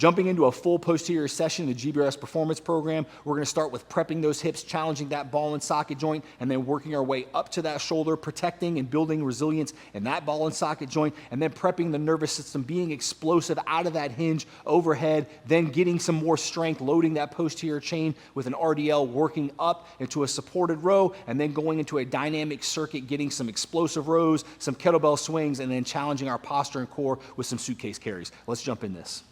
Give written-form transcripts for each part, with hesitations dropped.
Jumping into a full posterior session, the Gbrs performance program, we're gonna start with prepping those hips, challenging that ball and socket joint, and then working our way up to that shoulder, protecting and building resilience in that ball and socket joint, and then prepping the nervous system, being explosive out of that hinge overhead, then getting some more strength, loading that posterior chain with an RDL, working up into a supported row, and then going into a dynamic circuit, getting some explosive rows, some kettlebell swings, and then challenging our posture and core with some suitcase carries. Let's jump in this.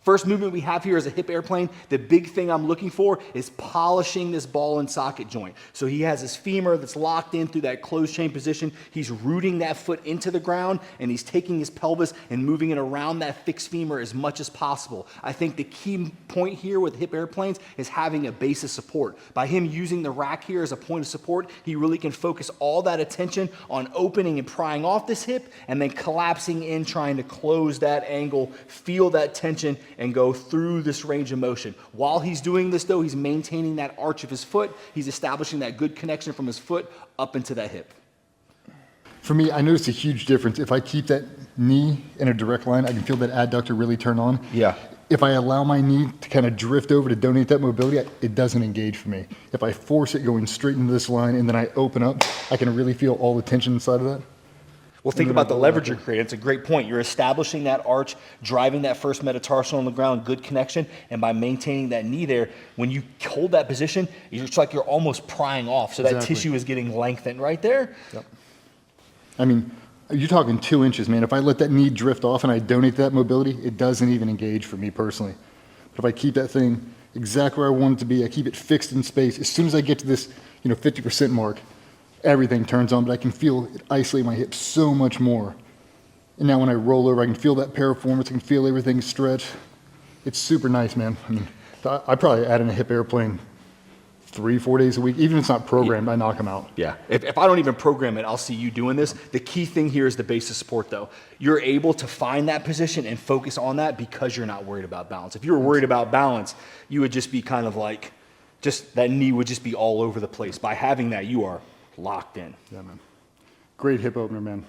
First movement we have here is a hip airplane. The big thing I'm looking for is polishing this ball and socket joint. So he has his femur that's locked in through that closed chain position. He's rooting that foot into the ground, and he's taking his pelvis and moving it around that fixed femur as much as possible. I think the key point here with hip airplanes is having a base of support. By him using the rack here as a point of support, he really can focus all that attention on opening and prying off this hip and then collapsing in, trying to close that angle, feel that tension, and go through this range of motion. While he's doing this though, he's maintaining that arch of his foot. He's establishing that good connection from his foot up into that hip. For me, I noticed a huge difference. If I keep that knee in a direct line, I can feel that adductor really turn on. Yeah. If I allow my knee to kind of drift over to donate that mobility, it doesn't engage for me. If I force it going straight into this line and then I open up, I can really feel all the tension inside of that. Well, think about the leverage you're creating. It's a great point. You're establishing that arch, driving that first metatarsal on the ground, good connection, and by maintaining that knee there, when you hold that position, it's like you're almost prying off, so that tissue is getting lengthened right there. Yep. I mean, you're talking 2 inches, man. If I let that knee drift off and I donate that mobility, it doesn't even engage for me personally. But if I keep that thing exactly where I want it to be, I keep it fixed in space, as soon as I get to this 50% mark, everything turns on, but I can feel it isolate my hips so much more. And now when I roll over, I can feel that piriformis, I can feel everything stretch. It's super nice, man. I mean, I probably add in a hip airplane 3-4 days a week. Even if it's not programmed, I knock them out. Yeah, if I don't even program it, I'll see you doing this. The key thing here is the base of support though. You're able to find that position and focus on that because you're not worried about balance. If you were worried about balance, you would just be kind of like, that knee would just be all over the place. By having that, you are locked in. Yeah, man. Great hip opener, man.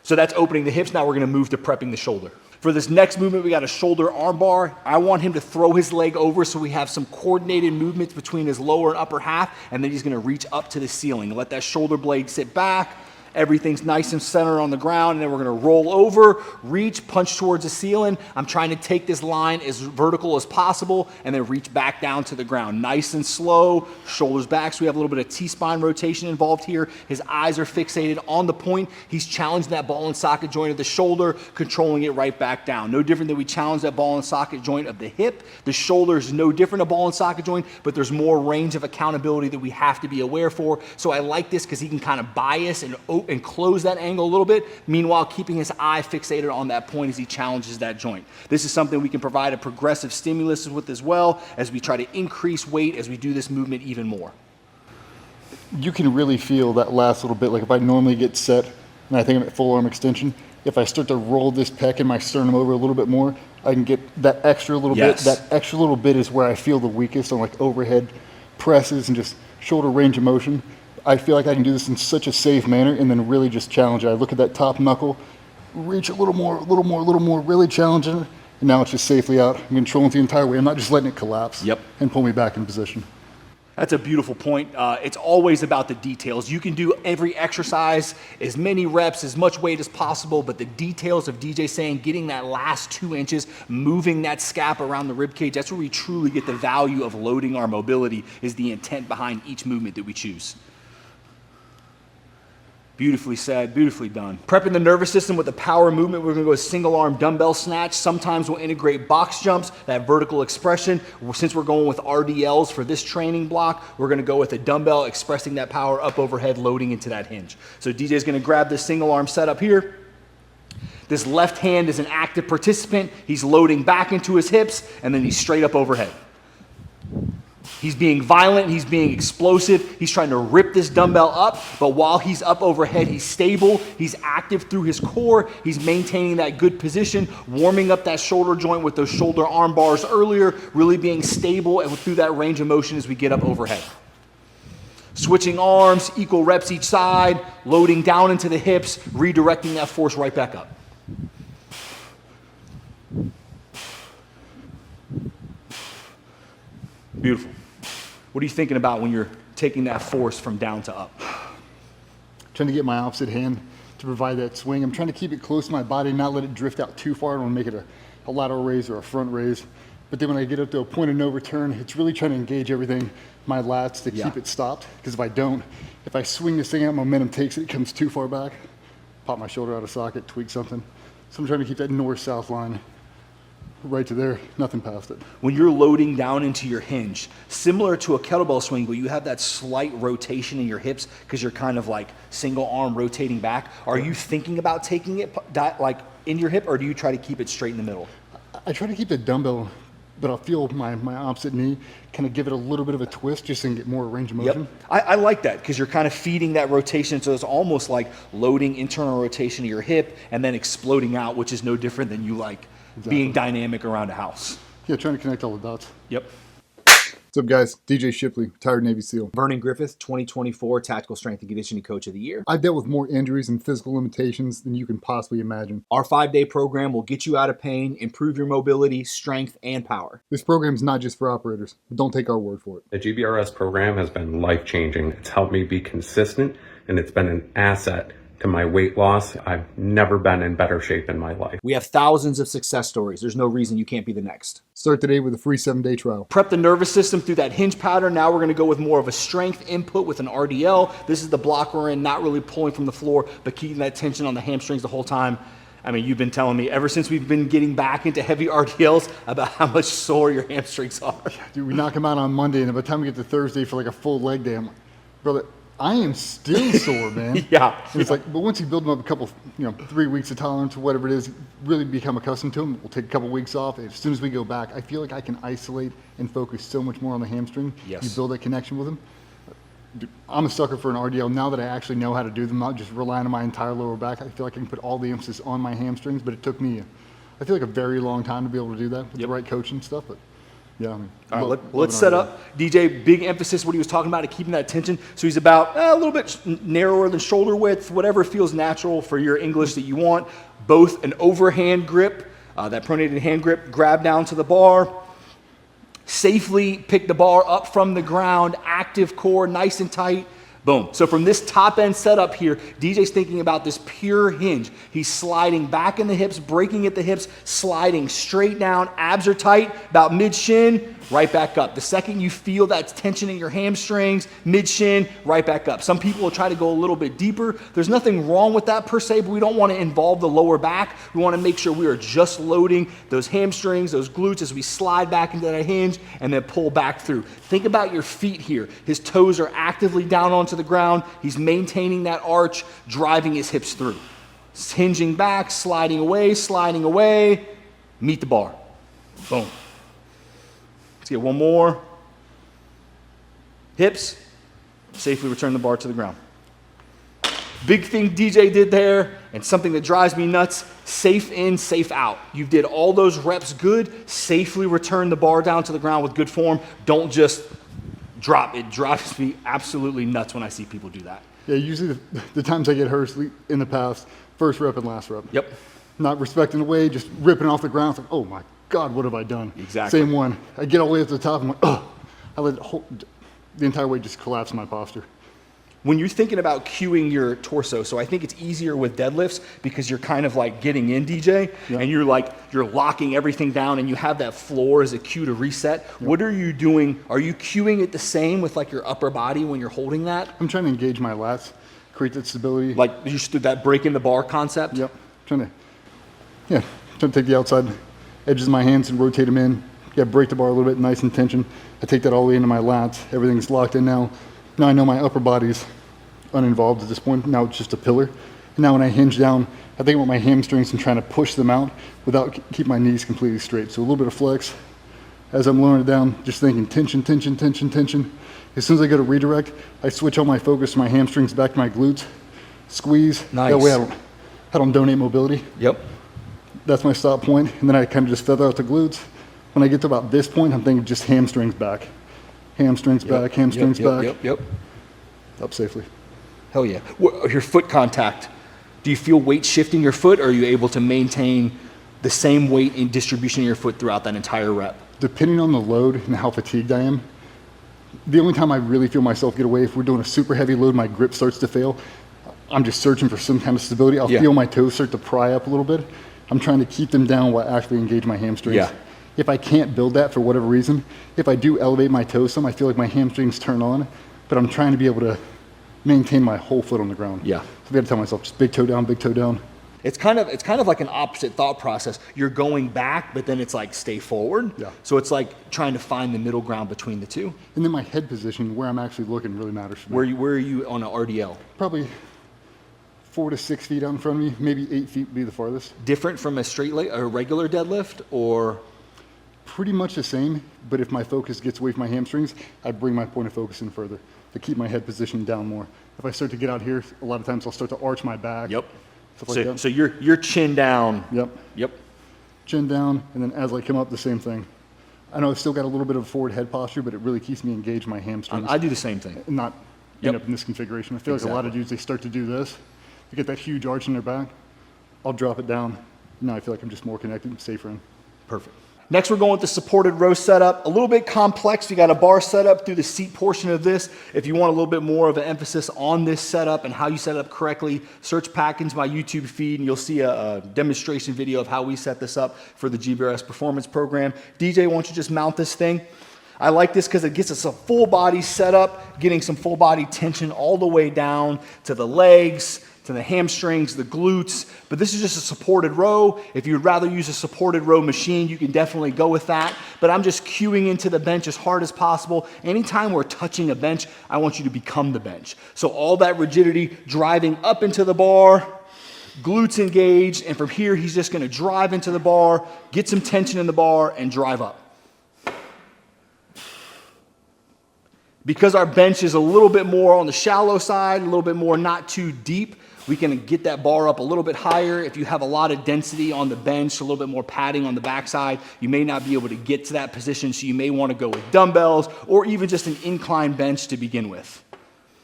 So that's opening the hips. Now we're gonna move to prepping the shoulder. For this next movement, we got a shoulder arm bar. I want him to throw his leg over so we have some coordinated movements between his lower and upper half, and then he's gonna reach up to the ceiling. Let that shoulder blade sit back. Everything's nice and centered on the ground, and then we're gonna roll over, reach, punch towards the ceiling. I'm trying to take this line as vertical as possible, and then reach back down to the ground. Nice and slow, shoulders back, so we have a little bit of T-spine rotation involved here. His eyes are fixated on the point. He's challenging that ball and socket joint of the shoulder, controlling it right back down. No different than we challenge that ball and socket joint of the hip. The shoulder is no different a ball and socket joint, but there's more range of accountability that we have to be aware for. So I like this because he can kind of bias and close that angle a little bit, meanwhile keeping his eye fixated on that point as he challenges that joint. This is something we can provide a progressive stimulus with as well as we try to increase weight as we do this movement even more. You can really feel that last little bit. Like if I normally get set and I think I'm at full arm extension, if I start to roll this pec and my sternum over a little bit more, I can get that extra little bit. That extra little bit is where I feel the weakest on like overhead presses and just shoulder range of motion. I feel like I can do this in such a safe manner and then really just challenge it. I look at that top knuckle, reach a little more, really challenge it, and now it's just safely out. I'm controlling it the entire way. I'm not just letting it collapse and pull me back in position. That's a beautiful point. It's always about the details. You can do every exercise, as many reps, as much weight as possible, but the details of DJ saying, getting that last 2 inches, moving that scap around the rib cage, that's where we truly get the value of loading our mobility, is the intent behind each movement that we choose. Beautifully said, beautifully done. Prepping the nervous system with the power movement, we're gonna go a single arm dumbbell snatch. Sometimes we'll integrate box jumps, that vertical expression. Since we're going with RDLs for this training block, we're gonna go with a dumbbell expressing that power up overhead, loading into that hinge. So DJ's gonna grab this single arm setup here. This left hand is an active participant. He's loading back into his hips, and then he's straight up overhead. He's being violent, he's being explosive, he's trying to rip this dumbbell up, but while he's up overhead, he's stable, he's active through his core, he's maintaining that good position, warming up that shoulder joint with those shoulder arm bars earlier, really being stable and through that range of motion as we get up overhead. Switching arms, equal reps each side, loading down into the hips, redirecting that force right back up. Beautiful. What are you thinking about when you're taking that force from down to up? Trying to get my opposite hand to provide that swing. I'm trying to keep it close to my body, not let it drift out too far. I don't want to make it a lateral raise or a front raise. But then when I get up to a point of no return, it's really trying to engage everything, my lats, to keep it stopped. Because if I don't, if I swing this thing out, momentum takes it, it comes too far back, pop my shoulder out of socket, tweak something. So I'm trying to keep that north-south line right to there, nothing past it. When you're loading down into your hinge, similar to a kettlebell swing, but you have that slight rotation in your hips because you're kind of like single arm rotating back, are you thinking about taking it like in your hip, or do you try to keep it straight in the middle? I try to keep the dumbbell, but I'll feel my opposite knee kind of give it a little bit of a twist just so I can get more range of motion. I like that because you're kind of feeding that rotation, so it's almost like loading internal rotation to your hip and then exploding out, which is no different than you like being dynamic around a house. Yeah, trying to connect all the dots. Yep. What's up, guys? DJ Shipley, retired Navy SEAL. Vernon Griffith, 2024 Tactical Strength and Conditioning Coach of the Year. I've dealt with more injuries and physical limitations than you can possibly imagine. Our 5-day program will get you out of pain, improve your mobility, strength, and power. This program is not just for operators, but don't take our word for it. The GBRS program has been life-changing. It's helped me be consistent, and it's been an asset to my weight loss. I've never been in better shape in my life. We have thousands of success stories. There's no reason you can't be the next. Start today with a free 7-day trial. Prep the nervous system through that hinge pattern. Now we're going to go with more of a strength input with an RDL. This is the block we're in, not really pulling from the floor, but keeping that tension on the hamstrings the whole time. I mean, you've been telling me ever since we've been getting back into heavy RDLs about how much sore your hamstrings are. Dude, we knock them out on Monday, and by the time we get to Thursday for like a full leg day, I'm like, brother, I am still sore, man. Yeah. And it's like, but once you build them up a couple, 3 weeks of tolerance or whatever it is, really become accustomed to them. We'll take a couple weeks off. And as soon as we go back, I feel like I can isolate and focus so much more on the hamstring. Yes. You build that connection with them. Dude, I'm a sucker for an RDL now that I actually know how to do them, not just relying on my entire lower back. I feel like I can put all the emphasis on my hamstrings, but it took me, I feel like a very long time to be able to do that with the right coaching stuff. But yeah, I mean, all right, let's set up. DJ, big emphasis what he was talking about, keeping that tension. So he's about a little bit narrower than shoulder width, whatever feels natural for your English that you want. Both an overhand grip, that pronated hand grip, grab down to the bar. Safely pick the bar up from the ground, active core, nice and tight. Boom. So from this top end setup here, DJ's thinking about this pure hinge. He's sliding back in the hips, breaking at the hips, sliding straight down, abs are tight, about mid-shin, right back up. The second you feel that tension in your hamstrings, mid-shin, right back up. Some people will try to go a little bit deeper. There's nothing wrong with that per se, but we don't want to involve the lower back. We want to make sure we are just loading those hamstrings, those glutes as we slide back into that hinge and then pull back through. Think about your feet here. His toes are actively down onto the ground. He's maintaining that arch, driving his hips through. Hinging back, sliding away, meet the bar. Boom. Let's get one more. Hips, safely return the bar to the ground. Big thing DJ did there, and something that drives me nuts, safe in, safe out. You did all those reps good, safely return the bar down to the ground with good form. Don't just drop. It drives me absolutely nuts when I see people do that. Yeah, usually the times I get hurt in the past, first rep and last rep. Yep. Not respecting the weight, just ripping off the ground. It's like, oh my God, what have I done? Exactly. Same one. I get all the way up to the top, I'm like, oh, I let the entire weight just collapse in my posture. When you're thinking about cueing your torso, so I think it's easier with deadlifts because you're kind of like getting in, DJ, and you're locking everything down and you have that floor as a cue to reset. What are you doing? Are you cueing it the same with like your upper body when you're holding that? I'm trying to engage my lats, create that stability. Like you stood that break in the bar concept? Yep. Trying to take the outside edges of my hands and rotate them in. Yeah, break the bar a little bit, nice and tension. I take that all the way into my lats. Everything's locked in now. Now I know my upper body's uninvolved at this point. Now it's just a pillar. And now when I hinge down, I think about my hamstrings and trying to push them out without keep my knees completely straight. So a little bit of flex. As I'm lowering it down, just thinking tension, tension, tension, tension. As soon as I go to redirect, I switch all my focus from my hamstrings back to my glutes. Squeeze. Nice. That way I don't donate mobility. Yep. That's my stop point. And then I kind of just feather out the glutes. When I get to about this point, I'm thinking just hamstrings back. Hamstrings back, hamstrings back. Yep. Up safely. Hell yeah. Your foot contact. Do you feel weight shifting your foot, or are you able to maintain the same weight in distribution of your foot throughout that entire rep? Depending on the load and how fatigued I am, The only time I really feel myself get away, if we're doing a super heavy load, my grip starts to fail. I'm just searching for some kind of stability. I'll feel my toes start to pry up a little bit. I'm trying to keep them down while I actually engage my hamstrings. Yeah. If I can't build that for whatever reason, if I do elevate my toes some, I feel like my hamstrings turn on, but I'm trying to be able to maintain my whole foot on the ground. Yeah. So I gotta tell myself, just big toe down, big toe down. It's kind of like an opposite thought process. You're going back, but then it's like stay forward. Yeah. So it's like trying to find the middle ground between the two. And then my head position, where I'm actually looking, really matters for me. Where are you on an RDL? Probably 4 to 6 feet out in front of me, maybe 8 feet would be the farthest. Different from a regular deadlift, or? Pretty much the same, but if my focus gets away from my hamstrings, I bring my point of focus in further to keep my head positioned down more. If I start to get out here, a lot of times I'll start to arch my back. Yep. Stuff like that. So you're chin down. Yep. Yep. Chin down, and then as I come up, the same thing. I know I've still got a little bit of a forward head posture, but it really keeps me engaged in my hamstrings. I do the same thing. And not end up in this configuration. I feel like a lot of dudes, they start to do this. They get that huge arch in their back. I'll drop it down. Now I feel like I'm just more connected and safer in. Perfect. Next, we're going with the supported row setup. A little bit complex. You got a bar setup through the seat portion of this. If you want a little bit more of an emphasis on this setup and how you set it up correctly, search back into my YouTube feed and you'll see a demonstration video of how we set this up for the Gbrs Performance Program. DJ, why don't you just mount this thing? I like this because it gets us a full body setup, getting some full body tension all the way down to the legs, to the hamstrings, the glutes, but this is just a supported row. If you'd rather use a supported row machine, you can definitely go with that, but I'm just cueing into the bench as hard as possible. Anytime we're touching a bench, I want you to become the bench. So all that rigidity driving up into the bar, glutes engaged, and from here, he's just gonna drive into the bar, get some tension in the bar, and drive up. Because our bench is a little bit more on the shallow side, a little bit more not too deep, we can get that bar up a little bit higher. If you have a lot of density on the bench, a little bit more padding on the backside, you may not be able to get to that position, so you may want to go with dumbbells or even just an incline bench to begin with.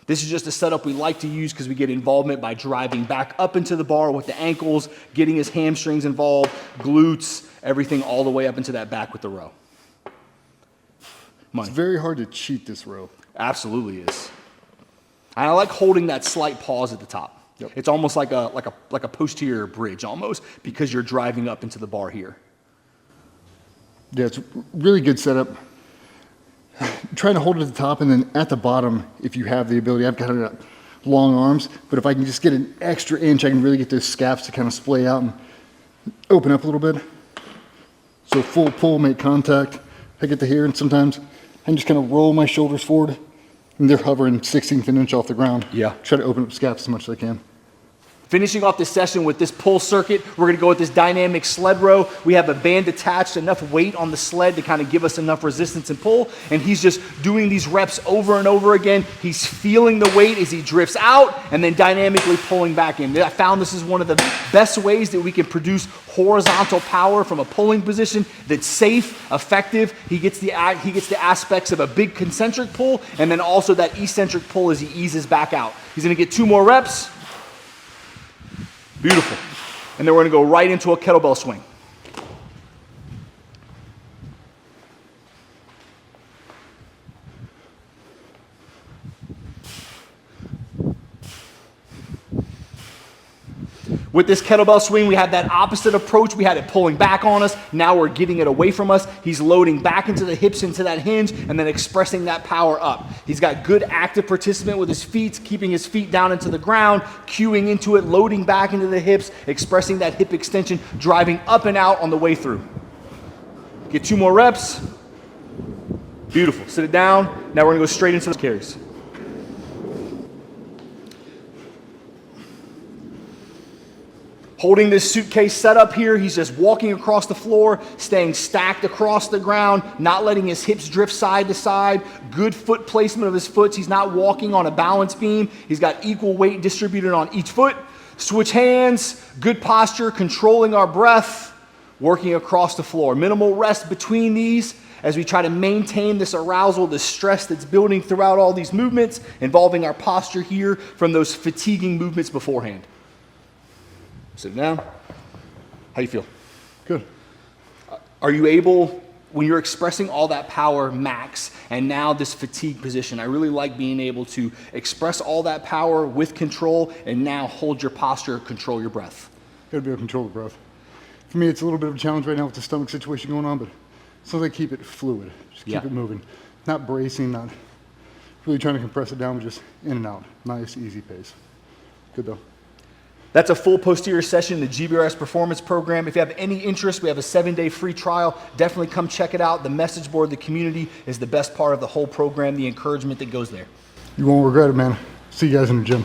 This is just a setup we like to use because we get involvement by driving back up into the bar with the ankles, getting his hamstrings involved, glutes, everything all the way up into that back with the row. It's very hard to cheat this row. Absolutely is. And I like holding that slight pause at the top. Yep. It's almost like a posterior bridge almost, because you're driving up into the bar here. Yeah, it's a really good setup. Trying to hold it at the top and then at the bottom, if you have the ability. I've got long arms, but if I can just get an extra inch, I can really get those scaps to kind of splay out and open up a little bit. So full pull, make contact. I get to here, and sometimes I can just kind of roll my shoulders forward, and they're hovering 1/16 of an inch off the ground. Yeah. Try to open up scaps as much as I can. Finishing off this session with this pull circuit, we're gonna go with this dynamic sled row. We have a band attached, enough weight on the sled to kind of give us enough resistance and pull, and he's just doing these reps over and over again. He's feeling the weight as he drifts out and then dynamically pulling back in. I found this is one of the best ways that we can produce horizontal power from a pulling position that's safe, effective. He gets the aspects of a big concentric pull and then also that eccentric pull as he eases back out. He's gonna get 2 more reps. Beautiful. And then we're gonna go right into a kettlebell swing. With this kettlebell swing, we have that opposite approach. We had it pulling back on us. Now we're getting it away from us. He's loading back into the hips, into that hinge, and then expressing that power up. He's got good active participant with his feet, keeping his feet down into the ground, cueing into it, loading back into the hips, expressing that hip extension, driving up and out on the way through. Get 2 more reps. Beautiful. Sit it down. Now we're gonna go straight into the carries. Holding this suitcase set up here, he's just walking across the floor, staying stacked across the ground, not letting his hips drift side to side, good foot placement of his foot. He's not walking on a balance beam. He's got equal weight distributed on each foot. Switch hands, good posture, controlling our breath, working across the floor. Minimal rest between these as we try to maintain this arousal, this stress that's building throughout all these movements, involving our posture here from those fatiguing movements beforehand. Sit down. How you feel? Good. Are you able when you're expressing all that power max and now this fatigue position, I really like being able to express all that power with control and now hold your posture, control your breath. Gotta be able to control the breath. For me, it's a little bit of a challenge right now with the stomach situation going on, but as long as I keep it fluid, just keep it moving. Not bracing, not really trying to compress it down, but just in and out. Nice, easy pace. Good though. That's a full posterior session in the Gbrs Performance Program. If you have any interest, we have a 7-day free trial. Definitely come check it out. The message board, the community is the best part of the whole program, the encouragement that goes there. You won't regret it, man. See you guys in the gym.